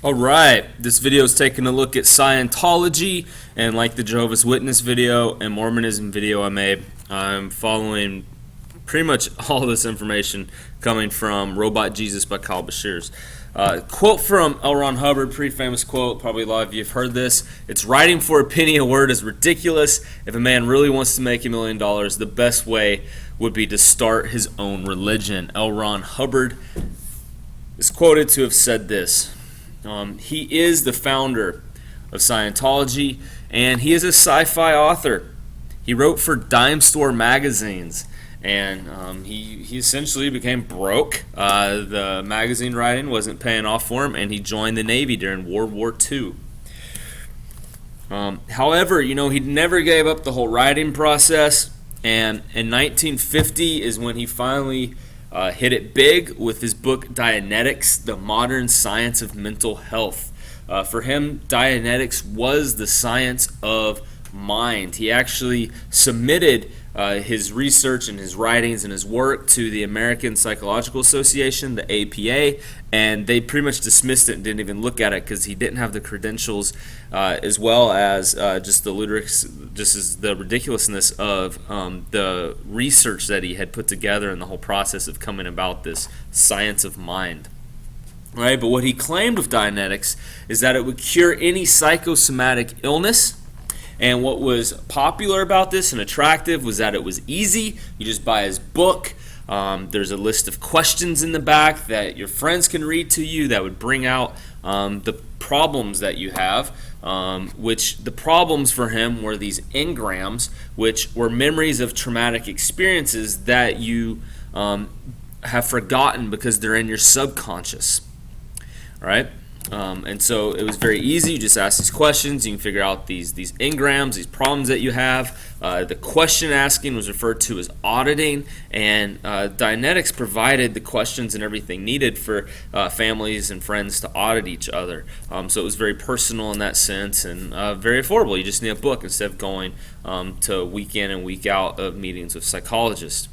Alright, this video is taking a look at Scientology, and like the Jehovah's Witness video and Mormonism video I made, I'm following pretty much all this information coming from Robot Jesus by Kyle Bashir's. Quote from L. Ron Hubbard, pretty famous quote, probably a lot of you have heard this. It's writing for a penny a word is ridiculous. If a man really wants to make $1 million, the best way would be to start his own religion. L. Ron Hubbard is quoted to have said this. He is the founder of Scientology, and he is a sci-fi author. He wrote for dime store magazines, and he essentially became broke. The magazine writing wasn't paying off for him, and he joined the Navy during World War II. However, he never gave up the whole writing process, and in 1950 is when he finally hit it big with his book Dianetics, The Modern Science of Mental Health. For him, Dianetics was the science of mind. He actually submitted his research and his writings and his work to the American Psychological Association, the APA, and they pretty much dismissed it and didn't even look at it because he didn't have the credentials, as well as just the ridiculousness of the research that he had put together and the whole process of coming about this science of mind. Right, but what he claimed with Dianetics is that it would cure any psychosomatic illness. And what was popular about this and attractive was that it was easy. You just buy his book. There's a list of questions in the back that your friends can read to you that would bring out the problems that you have, which the problems for him were these engrams, which were memories of traumatic experiences that you have forgotten because they're in your subconscious. All right? And so it was very easy. You just ask these questions. You can figure out these engrams, these problems that you have. The question asking was referred to as auditing, and Dianetics provided the questions and everything needed for families and friends to audit each other. So it was very personal in that sense and very affordable. You just need a book instead of going to week in and week out of meetings with psychologists.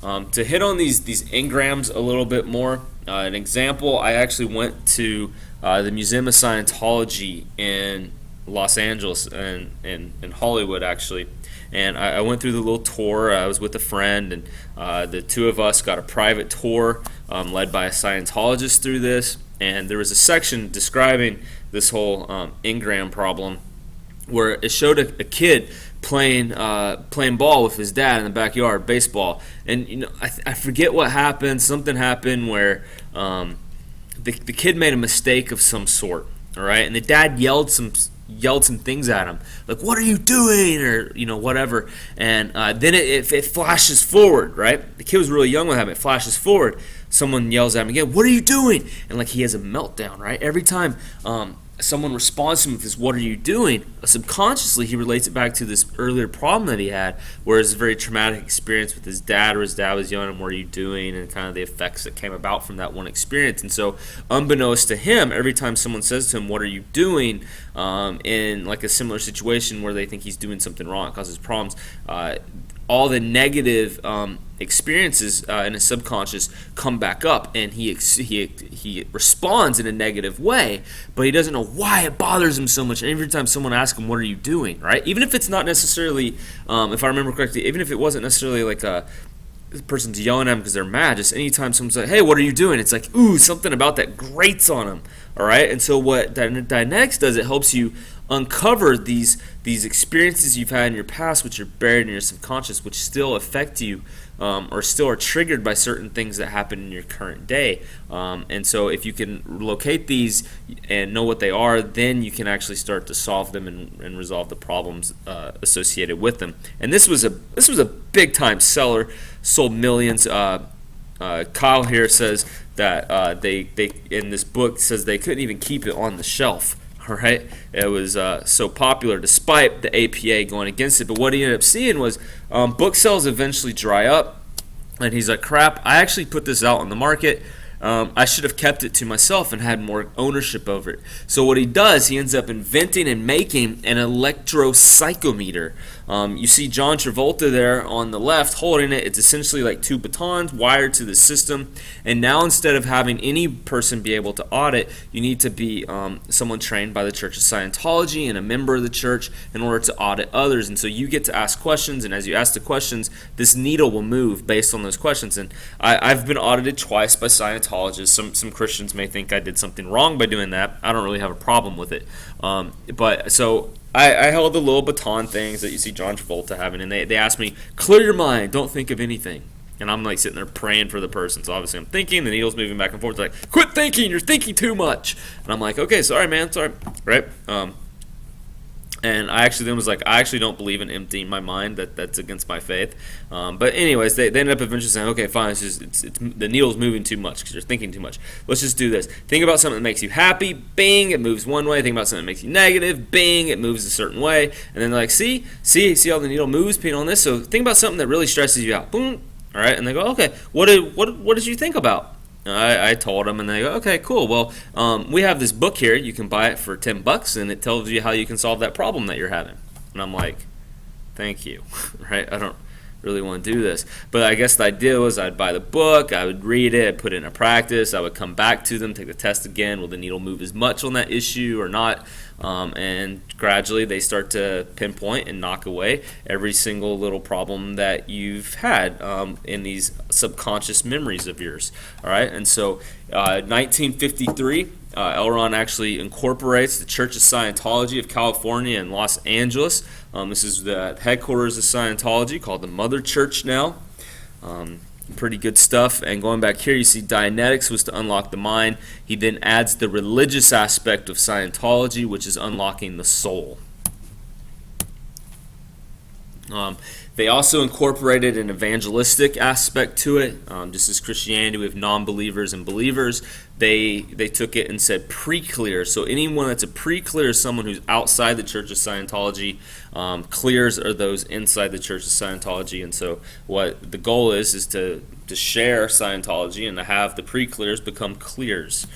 To hit on these engrams a little bit more, an example, I actually went to the Museum of Scientology in Los Angeles and in Hollywood, actually. And I went through the little tour. I was with a friend, and the two of us got a private tour led by a Scientologist through this. And there was a section describing this whole engram problem where it showed a kid playing ball with his dad in the backyard, baseball. And I forget what happened. Something happened where the kid made a mistake of some sort, all right, and the dad yelled some things at him, like "What are you doing?" or whatever. And then it flashes forward, right? The kid was really young when that happened. It flashes forward. Someone yells at him again, "What are you doing?" And like he has a meltdown, right? Every time someone responds to him with this, "What are you doing?" subconsciously he relates it back to this earlier problem that he had, where it's a very traumatic experience with his dad, or his dad was young and "What are you doing?" and kind of the effects that came about from that one experience. And so unbeknownst to him, every time someone says to him, "What are you doing?" In like a similar situation where they think he's doing something wrong, it causes problems, all the negative experiences in his subconscious come back up, and he responds in a negative way, but he doesn't know why it bothers him so much. And every time someone asks him, "What are you doing?" right? Even if it's not necessarily, if I remember correctly, even if it wasn't necessarily like the person's yelling at him because they're mad, just anytime someone's like, "Hey, what are you doing?" it's like, ooh, something about that grates on him. All right, and so what Dianetics does, it helps you uncover these experiences you've had in your past, which are buried in your subconscious, which still affect you, or still are triggered by certain things that happen in your current day. And so if you can locate these and know what they are, then you can actually start to solve them and resolve the problems associated with them. And this was a big time seller, sold millions. Kyle here says that they in this book says they couldn't even keep it on the shelf. All right, it was so popular despite the APA going against it. But what he ended up seeing was book sales eventually dry up, and he's like, "Crap! I actually put this out on the market. I should have kept it to myself and had more ownership over it." So what he does, he ends up inventing and making an electropsychometer. You see John Travolta there on the left holding it. It's essentially like two batons wired to the system. And now instead of having any person be able to audit, you need to be someone trained by the Church of Scientology and a member of the church in order to audit others. And so you get to ask questions, and as you ask the questions, this needle will move based on those questions. And I've been audited twice by Scientologists. Some Christians may think I did something wrong by doing that. I don't really have a problem with it. But so I held the little baton things that you see John Travolta having, and they asked me, clear your mind, don't think of anything. And I'm like sitting there praying for the person. So obviously I'm thinking, the needle's moving back and forth. It's like, quit thinking, you're thinking too much. And I'm like, okay, sorry, man, sorry, right? And I actually then was like, I actually don't believe in emptying my mind. That's against my faith. But anyways, they ended up eventually saying, okay, fine, it's the needle's moving too much because you're thinking too much. Let's just do this. Think about something that makes you happy. Bing, it moves one way. Think about something that makes you negative. Bing, it moves a certain way. And then they're like, see how the needle moves, being on this. So think about something that really stresses you out. Boom. All right, and they go, okay, what did you think about? I told them, and they go, okay, cool. Well, we have this book here. You can buy it for $10, and it tells you how you can solve that problem that you're having. And I'm like, thank you, right? I don't really want to do this. But I guess the idea was I'd buy the book, I would read it, put it into practice, I would come back to them, take the test again. Will the needle move as much on that issue or not? And gradually they start to pinpoint and knock away every single little problem that you've had in these subconscious memories of yours. All right, and so 1953, L. Ron actually incorporates the Church of Scientology of California in Los Angeles. This is the headquarters of Scientology, called the Mother Church now. Pretty good stuff. And going back here, you see Dianetics was to unlock the mind. He then adds the religious aspect of Scientology, which is unlocking the soul. They also incorporated an evangelistic aspect to it. Just as Christianity, we have non-believers and believers. They took it and said pre-clear. So anyone that's a pre-clear is someone who's outside the Church of Scientology. Clears are those inside the Church of Scientology. And so what the goal is to share Scientology and to have the pre-clears become clears.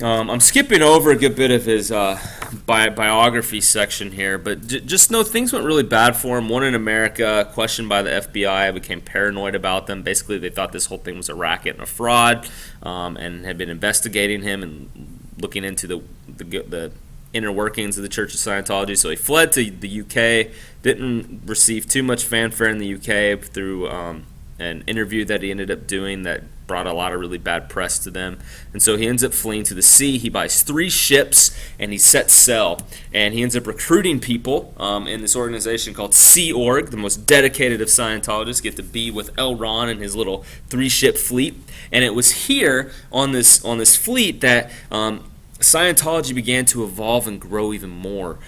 I'm skipping over a good bit of his biography section here, but just know things went really bad for him. One in America, questioned by the FBI, became paranoid about them. Basically, they thought this whole thing was a racket and a fraud, and had been investigating him and looking into the inner workings of the Church of Scientology. So he fled to the UK, didn't receive too much fanfare in the UK through an interview that he ended up doing that brought a lot of really bad press to them. And so he ends up fleeing to the sea. He buys 3 ships and he sets sail. And he ends up recruiting people in this organization called Sea Org. The most dedicated of Scientologists get to be with L. Ron and his little 3-ship fleet. And it was here on this fleet that Scientology began to evolve and grow even more.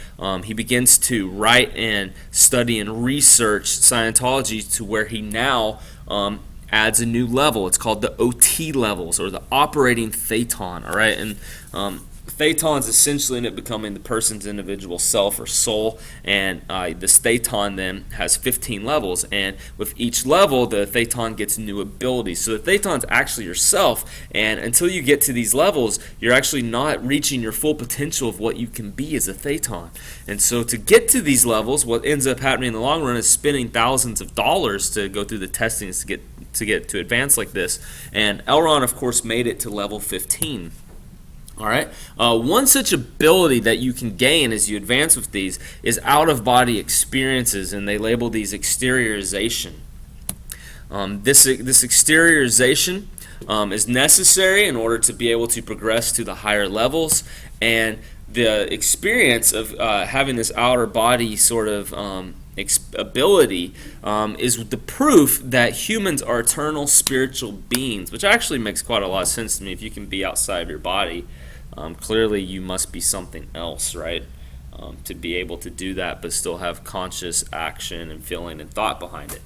He begins to write and study and research Scientology to where he now adds a new level. It's called the OT levels, or the operating Thetan. All right, and Thetan's essentially ended up becoming the person's individual self or soul, and this Thetan then has 15 levels, and with each level the Thetan gets new abilities. So the Thetan's actually yourself, and until you get to these levels you're actually not reaching your full potential of what you can be as a Thetan. And so to get to these levels, what ends up happening in the long run is spending thousands of dollars to go through the testings to get to advance like this. And L. Ron, of course, made it to level 15. All right. One such ability that you can gain as you advance with these is out-of-body experiences, and they label these exteriorization. This exteriorization is necessary in order to be able to progress to the higher levels, and the experience of having this outer body sort of ability is the proof that humans are eternal spiritual beings, which actually makes quite a lot of sense to me. If you can be outside of your body, clearly you must be something else, right? To be able to do that but still have conscious action and feeling and thought behind it.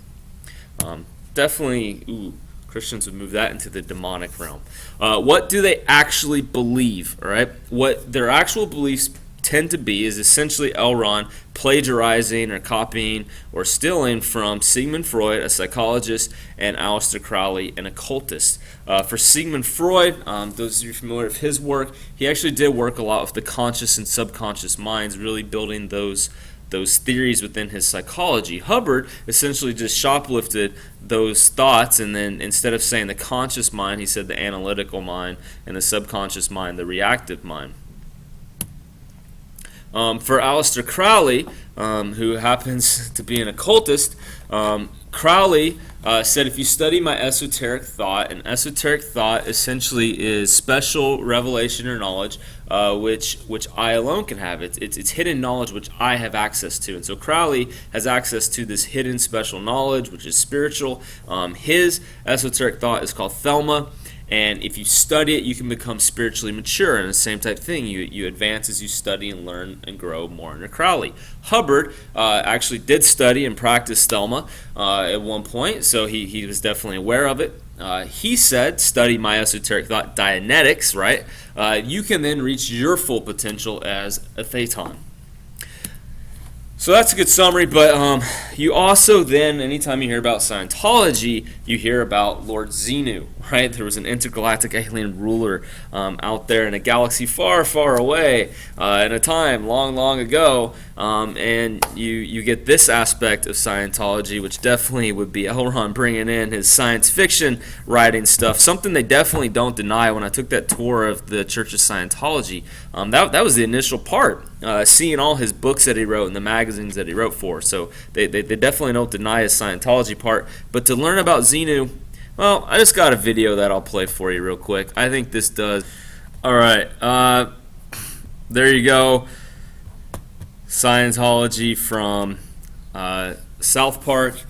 Definitely, Christians would move that into the demonic realm. What do they actually believe? All right, what their actual beliefs tend to be is essentially L. Ron plagiarizing or copying or stealing from Sigmund Freud, a psychologist, and Aleister Crowley, an occultist. For Sigmund Freud, those of you familiar with his work, he actually did work a lot with the conscious and subconscious minds, really building those those theories within his psychology. Hubbard essentially just shoplifted those thoughts, and then instead of saying the conscious mind, he said the analytical mind, and the subconscious mind, the reactive mind. For Aleister Crowley, who happens to be an occultist, Crowley said, if you study my esoteric thought, and esoteric thought essentially is special revelation or knowledge, which I alone can have. It's hidden knowledge which I have access to. And so Crowley has access to this hidden special knowledge, which is spiritual. His esoteric thought is called Thelma. And if you study it, you can become spiritually mature. And the same type of thing, you advance as you study and learn and grow more under Crowley. Hubbard actually did study and practice Thelma at one point, so he was definitely aware of it. He said, study my esoteric thought, Dianetics, right? You can then reach your full potential as a Thetan. So that's a good summary, but you also then, anytime you hear about Scientology, you hear about Lord Zenu, right? There was an intergalactic alien ruler out there in a galaxy far, far away in a time long, long ago, and you get this aspect of Scientology, which definitely would be L. Ron bringing in his science fiction writing stuff, something they definitely don't deny. When I took that tour of the Church of Scientology, that was the initial part, seeing all his books that he wrote and the magazines that he wrote for. So they definitely don't deny his Scientology part. But to learn about Zenu, well, I just got a video that I'll play for you real quick. I think this does. All right, there you go. Scientology from South Park.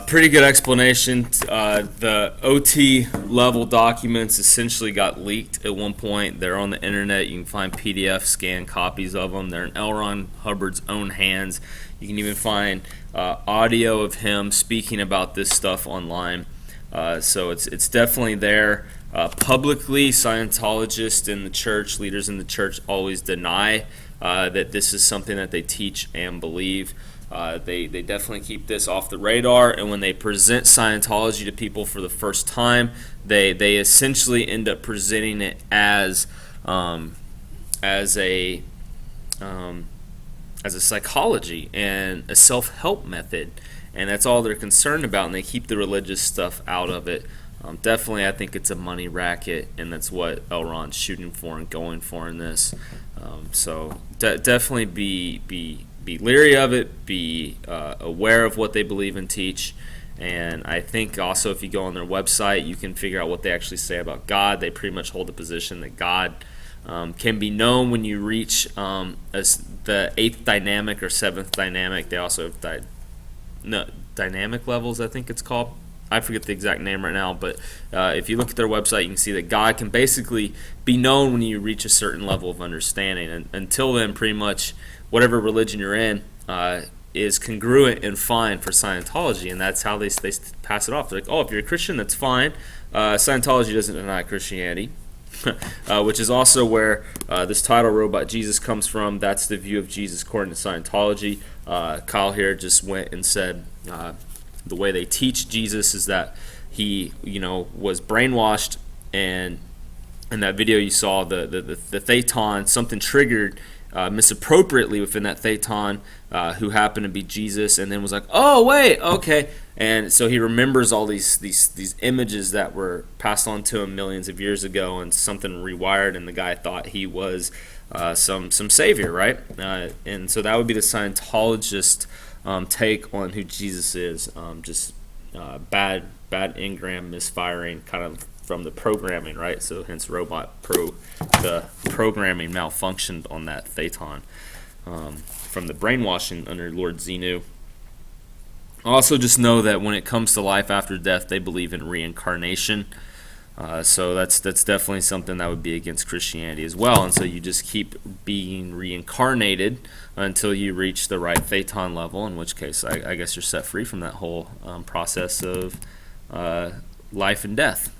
Pretty good explanation. The OT level documents essentially got leaked at one point. They're on the internet. You can find PDF scanned copies of them. They're in L. Ron Hubbard's own hands. You can even find audio of him speaking about this stuff online. So it's definitely there. Publicly, Scientologists in the church, leaders in the church, always deny that this is something that they teach and believe. They definitely keep this off the radar, and when they present Scientology to people for the first time, they essentially end up presenting it as a psychology and a self-help method, and that's all they're concerned about, and they keep the religious stuff out of it. Definitely, I think it's a money racket, and that's what L. Ron's shooting for and going for in this. So definitely be leery of it, be aware of what they believe and teach, and I think also if you go on their website, you can figure out what they actually say about God. They pretty much hold the position that God can be known when you reach as the 8th dynamic or 7th dynamic. They also have dynamic levels, I think it's called. I forget the exact name right now, but if you look at their website, you can see that God can basically be known when you reach a certain level of understanding. And until then, pretty much whatever religion you're in is congruent and fine for Scientology, and that's how they pass it off. They're like, oh, if you're a Christian, that's fine. Scientology doesn't deny Christianity, which is also where this title, Robot Jesus, comes from. That's the view of Jesus according to Scientology. Kyle here just went and said the way they teach Jesus is that he, was brainwashed, and in that video you saw the Thetan, something triggered misappropriately within that Thetan, who happened to be Jesus, and then was like, oh wait, okay, and so he remembers all these images that were passed on to him millions of years ago, and something rewired, and the guy thought he was some savior, right? And so that would be the Scientologist take on who Jesus is. Just bad engram misfiring, kind of from the programming, right? So hence the programming malfunctioned on that Thetan from the brainwashing under Lord Zenu. Also, just know that when it comes to life after death, they believe in reincarnation. So that's definitely something that would be against Christianity as well. And so you just keep being reincarnated until you reach the right Thetan level, in which case I guess you're set free from that whole process of life and death.